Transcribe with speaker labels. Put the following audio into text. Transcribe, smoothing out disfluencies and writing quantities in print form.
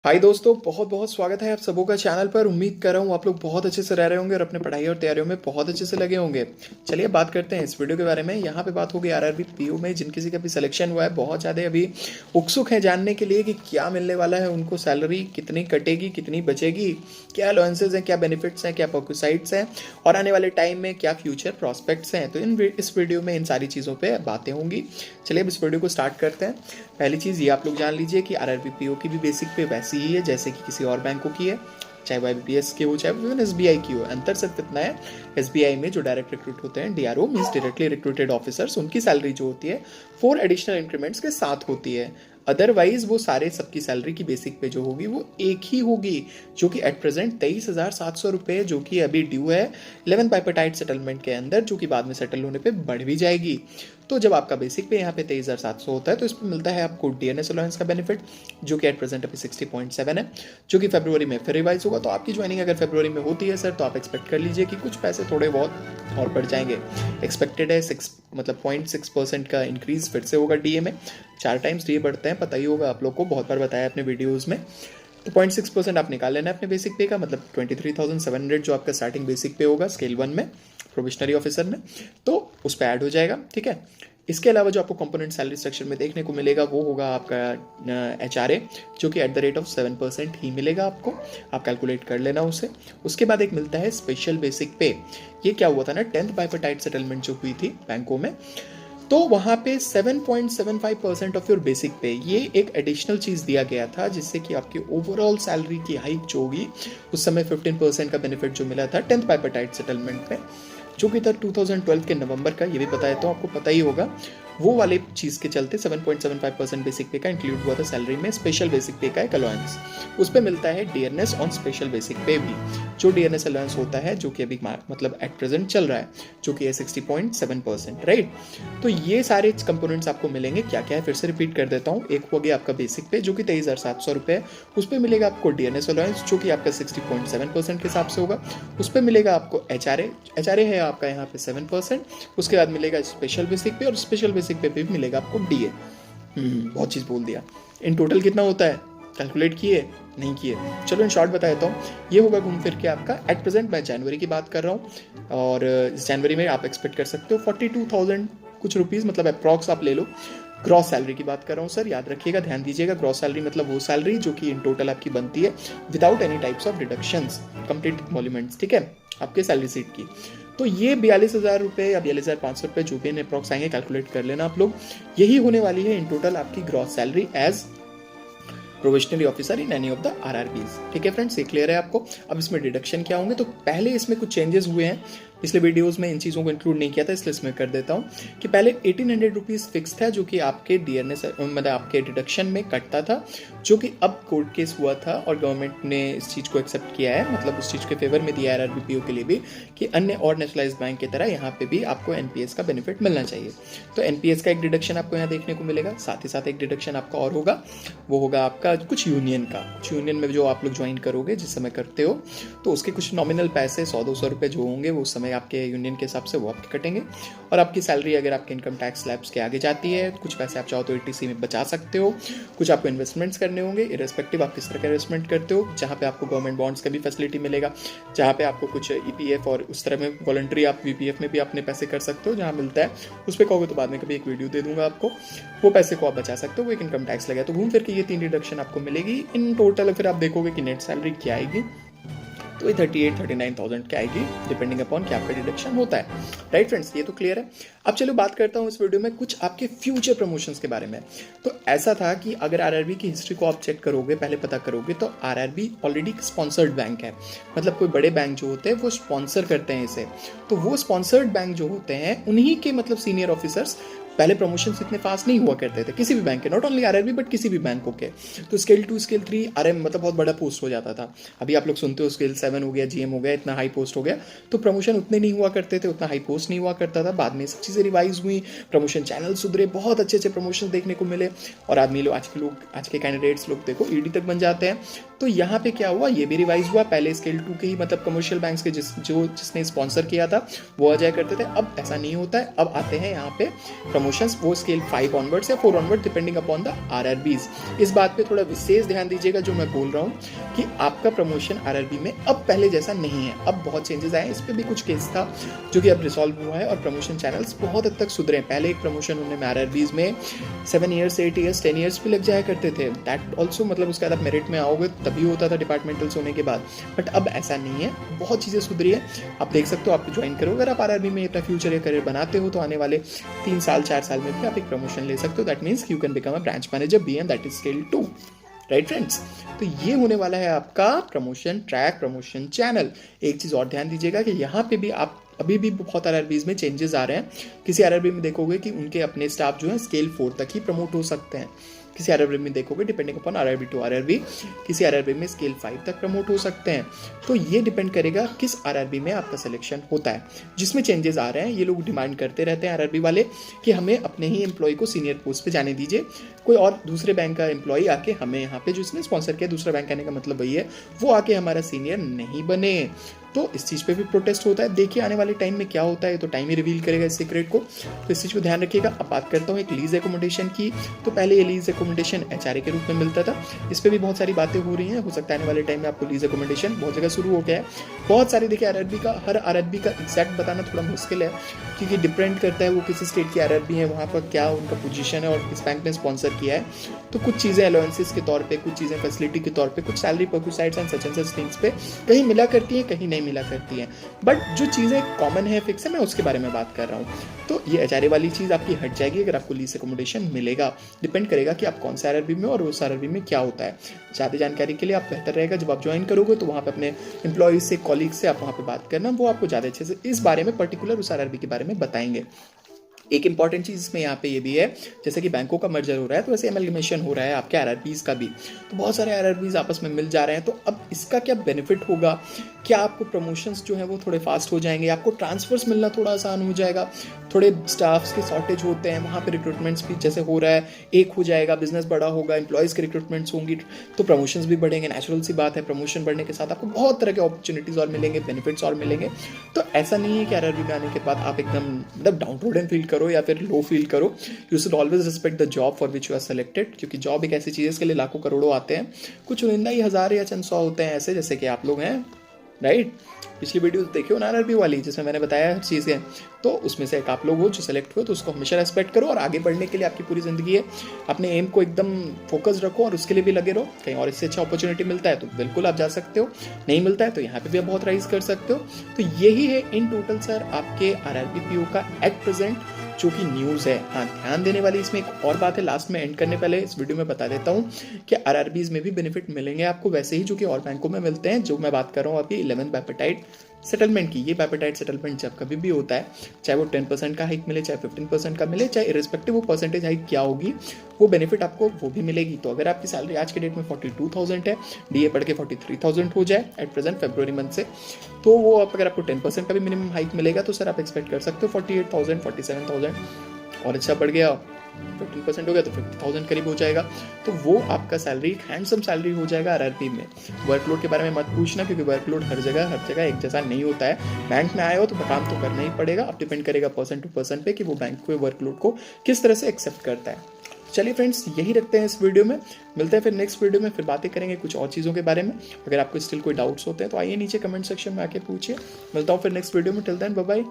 Speaker 1: हाय दोस्तों, बहुत बहुत स्वागत है आप सबों का चैनल पर। उम्मीद कर रहा हूँ आप लोग बहुत अच्छे से रह रहे होंगे और अपने पढ़ाई और तैयारियों में बहुत अच्छे से लगे होंगे। चलिए बात करते हैं इस वीडियो के बारे में। यहाँ पे बात होगी आरआरबी पीओ में। जिन किसी का भी सिलेक्शन हुआ है बहुत ज़्यादा अभी उत्सुक हैं जानने के लिए कि क्या मिलने वाला है उनको, सैलरी कितनी कटेगी, कितनी बचेगी, क्या अलाउंसेज हैं, क्या बेनिफिट्स हैं, क्या पॉकेसाइट्स हैं और आने वाले टाइम में क्या फ्यूचर प्रॉस्पेक्ट्स हैं। तो इस वीडियो में इन सारी चीज़ों पर बातें होंगी। चलिए अब इस वीडियो को स्टार्ट करते हैं। पहली चीज़ ये आप लोग जान लीजिए कि आरआरबी पीओ की भी बेसिक पे वैसी ही है जैसे कि किसी और बैंकों की है, चाहे वो आईबीपीएस की हो चाहे वो एसबीआई की हो। अंतर सिर्फ इतना है, एसबीआई में जो डायरेक्ट रिक्रूट होते हैं, DRO means directly recruited officers, उनकी सैलरी जो होती है 4 एडिशनल इंक्रीमेंट्स के साथ होती है। अदरवाइज वो सारे सबकी सैलरी की बेसिक पे जो होगी वो एक ही होगी, जो कि एट प्रेजेंट 23,700 रुपये, जो कि अभी ड्यू है 11 बाइपेटाइट सेटलमेंट के अंदर, जो कि बाद में सेटल होने पे बढ़ भी जाएगी। तो जब आपका बेसिक पे यहाँ पे 23,700 होता है तो इस पर मिलता है आपको डीएनएस अलाउंस का बेनिफिट, जो कि एट प्रेजेंट अभी 60.7 है, जो कि फरवरी में फिर रिवाइज होगा। तो आपकी ज्वाइनिंग अगर फरवरी में होती है सर तो आप एक्सपेक्ट कर लीजिए कि कुछ पैसे थोड़े बहुत और बढ़ जाएंगे। एक्सपेक्टेड है 0.6% का इंक्रीज फिर से होगा डीए में। 4 टाइम्स डीए बढ़ते हैं, पता ही होगा आप लोग को, बहुत बार बताया अपने वीडियोज़ में। तो 0.6% आप निकाल लेना है अपने बेसिक पे का, मतलब 23,700 जो आपका स्टार्टिंग बेसिक पे होगा स्केल 1 में प्रोबेशनरी ऑफिसर में, तो उस पर ऐड हो जाएगा। ठीक है। इसके अलावा जो आपको कंपोनेंट सैलरी स्ट्रक्चर में देखने को मिलेगा वो होगा आपका एचआरए, जो कि एट द रेट ऑफ 7% ही मिलेगा आपको। आप कैलकुलेट कर लेना उसे। उसके बाद एक मिलता है स्पेशल बेसिक पे। ये क्या हुआ था ना, 10th बाइपेटाइट सेटलमेंट जो हुई थी बैंकों में, तो वहाँ पे 7.75% ऑफ योर बेसिक पे ये एक एडिशनल चीज़ दिया गया था, जिससे कि आपकी ओवरऑल सैलरी की हाइक जो होगी, उस समय 15% का बेनिफिट जो मिला था 10th बाइपेटाइट सेटलमेंट में, जो कि था 2012 के नवंबर का। ये भी पता है तो आपको पता ही होगा। वो वाले चीज़ के चलते 7.75% बेसिक पे का इंक्लूड हुआ था सैलरी में। स्पेशल बेसिक पे का एक अलाउंस, उस पर मिलता है डीएनएस ऑन स्पेशल बेसिक पे भी, जो डीएनएस अलाउंस होता है, जो कि अभी मतलब एट प्रेजेंट चल रहा है, जो कि है 60.7%, राइट। तो ये सारे कंपोनेंट्स आपको मिलेंगे। क्या क्या है फिर से रिपीट कर देता हूँ। एक हो गया आपका बेसिक पे जो कि 23,700 रुपये है, उस पर मिलेगा आपको डीएनएस अलाउंस जो कि आपका 60.7% के हिसाब से होगा। उस पर मिलेगा आपको एचआरए है आपका यहाँ पे 7%। उसके बाद मिलेगा स्पेशल बेसिक पे, और स्पेशल बेसिक पे भी मिलेगा आपको डीए। बहुत चीज़ बोल दिया। इन टोटल कितना होता है, कैलकुलेट किए नहीं किए? चलो इन शॉर्ट बता देता हूँ। ये होगा घूम फिर के आपका, एट प्रेजेंट मैं जनवरी की बात कर रहा हूँ, और इस जनवरी में आप एक्सपेक्ट कर सकते हो 42,000 कुछ रुपीज़, मतलब अप्रॉक्स आप ले लो। ग्रॉस सैलरी की बात कर रहा हूँ सर, याद रखिएगा, ध्यान दीजिएगा। ग्रॉस सैलरी मतलब वो सैलरी जो कि इन टोटल आपकी बनती है without any types of deductions, complete emoluments, ठीक है, आपके सैलरी सीट की। तो ये 42,000 रुपये या 42,500 रुपये जो भी इन अप्रॉक्स आएंगे, कैलकुलेट कर लेना आप लोग। यही होने वाली है इन टोटल आपकी gross salary as probationary officer in any of the RRBs. ठीक है फ्रेंड्स, ये क्लियर है आपको। अब इसमें डिडक्शन क्या होंगे, तो पहले इसमें कुछ चेंजेस हुए हैं, पिछले वीडियोस में इन चीज़ों को इंक्लूड नहीं किया था, इसलिए इसमें कर देता हूँ कि पहले 1,800 रुपीज़ फिक्स था, जो कि आपके डीएनएस मतलब आपके डिडक्शन में कटता था, जो कि अब कोर्ट केस हुआ था और गवर्नमेंट ने इस चीज़ को एक्सेप्ट किया है, मतलब उस चीज़ के फेवर में दिया है आरआरबी पीओ के लिए भी, कि अन्य और नेशनलाइज्ड बैंक की तरह यहाँ पे भी आपको एनपीएस का बेनिफिट मिलना चाहिए। तो एनपीएस का एक डिडक्शन आपको यहाँ देखने को मिलेगा। साथ ही साथ एक डिडक्शन आपका और होगा, वो होगा आपका कुछ यूनियन का। कुछ यूनियन में जो आप लोग ज्वाइन करोगे जिस समय करते हो, तो उसके कुछ नॉमिनल पैसे 100-200 रुपये जो होंगे वो उस समय आपके यूनियन के हिसाब से वो आपके कटेंगे। और आपकी सैलरी अगर आपके इनकम टैक्स स्लैब्स के आगे जाती है, कुछ पैसे आप चाहो तो ईटीसी में बचा सकते हो। कुछ आपको इन्वेस्टमेंट्स करने होंगे, इरेस्पेक्टिव आप किस तरह का इन्वेस्टमेंट करते हो, जहाँ पे आपको गवर्नमेंट बॉन्ड्स का भी फैसिलिटी मिलेगा, जहाँ पे आपको कुछ ईपीएफ और उस तरह में वॉलंटरी आप वीपीएफ में भी अपने पैसे कर सकते हो, जहाँ मिलता है उस पर कहोगे तो बाद में कभी एक वीडियो दे दूंगा आपको, वो पैसे को आप बचा सकते हो, वो एक इनकम टैक्स लगा। तो घूम फिर के ये 3 डिडक्शन आपको मिलेगी इन टोटल। फिर आप देखोगे कि नेट सैलरी क्या आएगी, तो ये 38,000-39,000 की आएगी, डिपेंडिंग अपॉन क्या आपका डिडक्शन होता है। राइट फ्रेंड्स, ये तो क्लियर है। अब चलो बात करता हूँ इस वीडियो में कुछ आपके फ्यूचर प्रमोशंस के बारे में। तो ऐसा था कि अगर आरआरबी की हिस्ट्री को आप चेक करोगे, पहले पता करोगे, तो आरआरबी ऑलरेडी स्पॉन्सर्ड बैंक है, मतलब कोई बड़े बैंक जो होते हैं वो स्पॉन्सर करते हैं इसे। तो वो स्पॉन्सर्ड बैंक जो होते हैं उन्हीं के मतलब सीनियर ऑफिसर्स पहले प्रमोशंस इतने फास्ट नहीं हुआ करते थे किसी भी बैंक के, नॉट ओनली आरआरबी बट किसी भी बैंकों के। तो स्केल 2 स्केल 3 आरएम मतलब बहुत बड़ा पोस्ट हो जाता था। अभी आप लोग सुनते हो स्केल 7 हो गया, जीएम हो गया, इतना हाई पोस्ट हो गया। तो प्रमोशन उतने नहीं हुआ करते थे, उतना हाई पोस्ट नहीं हुआ करता था। बाद में सब चीज़ें रिवाइज हुई, प्रमोशन चैनल सुधरे, बहुत अच्छे अच्छे प्रमोशन देखने को मिले, और आदमी लोग आज के कैंडिडेट्स लोग देखो ईडी तक बन जाते हैं। तो यहाँ पे क्या हुआ, ये भी रिवाइज हुआ। पहले स्केल 2 के ही मतलब कमर्शियल बैंक्स के जिसने स्पॉन्सर किया था वो आ जाया करते थे, अब ऐसा नहीं होता है। अब आते हैं यहाँ पे प्रमोशंस वो स्केल 5 ऑनवर्ड्स या 4 onward depending upon the RRBs. इस बात पे थोड़ा विशेष ध्यान दीजिएगा जो मैं बोल रहा हूँ कि आपका प्रमोशन आरआरबी में अब पहले जैसा नहीं है, अब बहुत चेंजेस आए। इस पे भी कुछ केस था जो कि अब रिसॉल्व हुआ है और प्रमोशन चैनल्स बहुत हद तक सुधरे हैं। पहले एक प्रमोशन होने में आरआरबीज में 7 ईयर्स 8 ईयर्स 10 ईयर्स भी लग जाया करते थे। दैट ऑल्सो मतलब उसके बाद आप मेरिट में आओगे तभी होता था डिपार्टमेंटल्स होने के बाद, बट अब ऐसा नहीं है, बहुत चीज़ें सुधरी है। आप देख सकते हो, आप ज्वाइन करो अगर आप आरआरबी में अपना फ्यूचर या करियर बनाते हो तो आने वाले 3 साल 4 साल में भी आप एक प्रमोशन ले सकते हो। That means you can become a branch manager BM, that is scale 2, right friends. तो ये होने वाला है आपका प्रमोशन ट्रैक, प्रमोशन चैनल। एक चीज़ और ध्यान दीजिएगा कि यहाँ पे भी आप अभी भी बहुत आरआरबीज में चेंजेस आ रहे हैं। किसी आरआरबी में देखोगे कि उनके अपने स्टाफ जो है स्केल 4 तक ही प्रमोट हो सकते हैं। किसी आरआरबी में देखोगे depending upon RRB to RRB, किसी आरआरबी में स्केल 5 तक प्रमोट हो सकते हैं। तो ये डिपेंड करेगा किस आरआरबी में आपका सिलेक्शन होता है। जिसमें चेंजेस आ रहे हैं, ये लोग डिमांड करते रहते हैं आरआरबी वाले कि हमें अपने ही एम्प्लॉय को सीनियर पोस्ट पे जाने दीजिए, कोई और दूसरे बैंक का एम्प्लॉय आके हमें यहाँ पे, जो इसने स्पॉन्सर किया दूसरा बैंक आने का मतलब वही है, वो आके हमारा सीनियर नहीं बने। तो इस चीज़ पे भी प्रोटेस्ट होता है। देखिए आने वाले टाइम में क्या होता है, तो टाइम ही रिवील करेगा इस सीक्रेट को। तो इस चीज़ को ध्यान रखिएगा। अब बात करता हूँ एक लीज एकोमोडेशन की। तो पहले ये लीज एकोमोडेशन एचआरए के रूप में मिलता था, इस पर भी बहुत सारी बातें हो रही हैं। हो सकता है आने वाले टाइम में आपको लीज एकोमोडेशन बहुत जगह शुरू हो गया है। बहुत सारी देखिए आरआरबी का, हर आरआरबी का एग्जैक्ट बताना थोड़ा मुश्किल है क्योंकि डिपेंड करता है वो किस स्टेट की आरआरबी है, वहाँ पर क्या उनका पोजीशन है और किस बैंक ने स्पॉन्सर किया है। तो कुछ चीज़ें अलाउंसेस के तौर पे, कुछ चीज़ें फैसिलिटी के तौर पे, कुछ सैलरी परक्यूसाइड्स एंड सच थिंग्स पे कहीं मिला करती हैं, कहीं नहीं मिला करती हैं। बट जो चीज़ें कॉमन है, फिक्स है, मैं उसके बारे में बात कर रहा हूँ। तो ये एचआरए वाली चीज़ आपकी हट जाएगी अगर आपको लीज एकोमोडेशन मिलेगा। डिपेंड करेगा कि आप कौन सा आरआरबी में और उस आरआरबी में क्या होता है। ज़्यादा जानकारी के लिए आप बेहतर रहेगा जब आप ज्वाइन करोगे तो वहाँ पे अपने एम्प्लॉयज से, कॉलीग से आप वहाँ पे बात करना, वो आपको ज़्यादा अच्छे से इस बारे में, पर्टिकुलर उस आरआरबी के बारे में बताएंगे। एक इंपॉर्टेंट चीज़ इसमें यहाँ पे ये भी है, जैसे कि बैंकों का मर्जर हो रहा है तो वैसे एमलगमेशन हो रहा है आपके आरआरबीज का भी। तो बहुत सारे आरआरबीज आपस में मिल जा रहे हैं। तो अब इसका क्या बेनिफिट होगा, क्या आपको प्रमोशंस जो है वो थोड़े फास्ट हो जाएंगे, आपको ट्रांसफर्स मिलना थोड़ा आसान हो जाएगा। थोड़े स्टाफ्स के शॉर्टेज होते हैं, वहाँ पे रिक्रूटमेंट्स भी जैसे हो रहा है, एक हो जाएगा, बिजनेस बड़ा होगा, एम्प्लॉयज़ के रिक्रूटमेंट्स होंगी तो प्रमोशंस भी बढ़ेंगे। नेचुरल सी बात है, प्रमोशन बढ़ने के साथ आपको बहुत तरह के अपॉर्चुनिटीज़ और मिलेंगे, बेनिफिट्स और मिलेंगे। तो ऐसा नहीं है कि आरआरबी में आने के बाद आप एकदम मतलब डाउनरोडन फील करो या फिर लो फील करो। You should always respect the job for which you are selected, क्योंकि जॉब एक ऐसी चीज़ है इसके लिए लाखों करोड़ों आते हैं, कुछ चुनिंदा ही 1000 या चंद 100 होते हैं ऐसे, जैसे कि आप लोग हैं, राइट। पिछली वीडियो देखियो ना आरआरबी वाली जिसमें मैंने बताया हर चीज़ है, तो उसमें से एक आप लोग हो जो सेलेक्ट हुए, तो उसको हमेशा रेस्पेक्ट करो और आगे बढ़ने के लिए आपकी पूरी ज़िंदगी है, अपने एम को एकदम फोकस रखो और उसके लिए भी लगे रहो। कहीं और इससे अच्छा अपॉर्चुनिटी मिलता है तो बिल्कुल आप जा सकते हो, नहीं मिलता है तो यहाँ पे भी आप बहुत राइज कर सकते हो। तो यही है इन टोटल सर आपके आरआरबी पीओ का एट प्रेजेंट जो कि न्यूज़ है। हाँ, ध्यान देने वाली इसमें एक और बात है, लास्ट में एंड करने पहले इस वीडियो में बता देता हूँ कि आरआरबीज में भी बेनिफिट मिलेंगे आपको वैसे ही जो कि और बैंकों में मिलते हैं। जो मैं बात कर रहा हूँ अभी 11th बाइपेटाइट सेटलमेंट की, ये बाइपेटाइट सेटलमेंट जब कभी भी होता है, चाहे वो 10% का हाइक मिले, चाहे 15% का मिले, चाहे इरेस्पेक्टिव वो परसेंटेज हाइक क्या होगी, वो बेनिफिट आपको वो भी मिलेगी। तो अगर आपकी सैलरी आज के डेट में 42,000 है, डीए बढ़ के 43,000 हो जाए एट प्रेजेंट फरवरी मंथ से, तो वो अगर आपको 10% का भी मिनिमम हाइक मिलेगा तो सर आप एक्सपेक्ट कर सकते हो 48,000, 47,000, और अच्छा बढ़ गया 15% हो गया तो 50,000 करीब हो जाएगा। तो वो आपका सैलरी एक हैंडसम सैलरी हो जाएगा आरआरबी में। वर्कलोड के बारे में मत पूछना क्योंकि वर्कलोड हर जगह एक जैसा नहीं होता है। बैंक में आए हो तो काम तो करना ही पड़ेगा। अब डिपेंड करेगा पर्सन टू पर्सन पे कि वो बैंक के वर्कलोड को किस तरह से एक्सेप्ट करता है। चलिए फ्रेंड्स, यही रखते हैं इस वीडियो में, मिलते हैं फिर नेक्स्ट वीडियो में, फिर बातें करेंगे कुछ और चीज़ों के बारे में। अगर आपको स्टिल कोई डाउट्स होते हैं तो आइए नीचे कमेंट सेक्शन में आके पूछिए। मिलता हूँ फिर नेक्स्ट वीडियो में, टिल देन बाय बाय।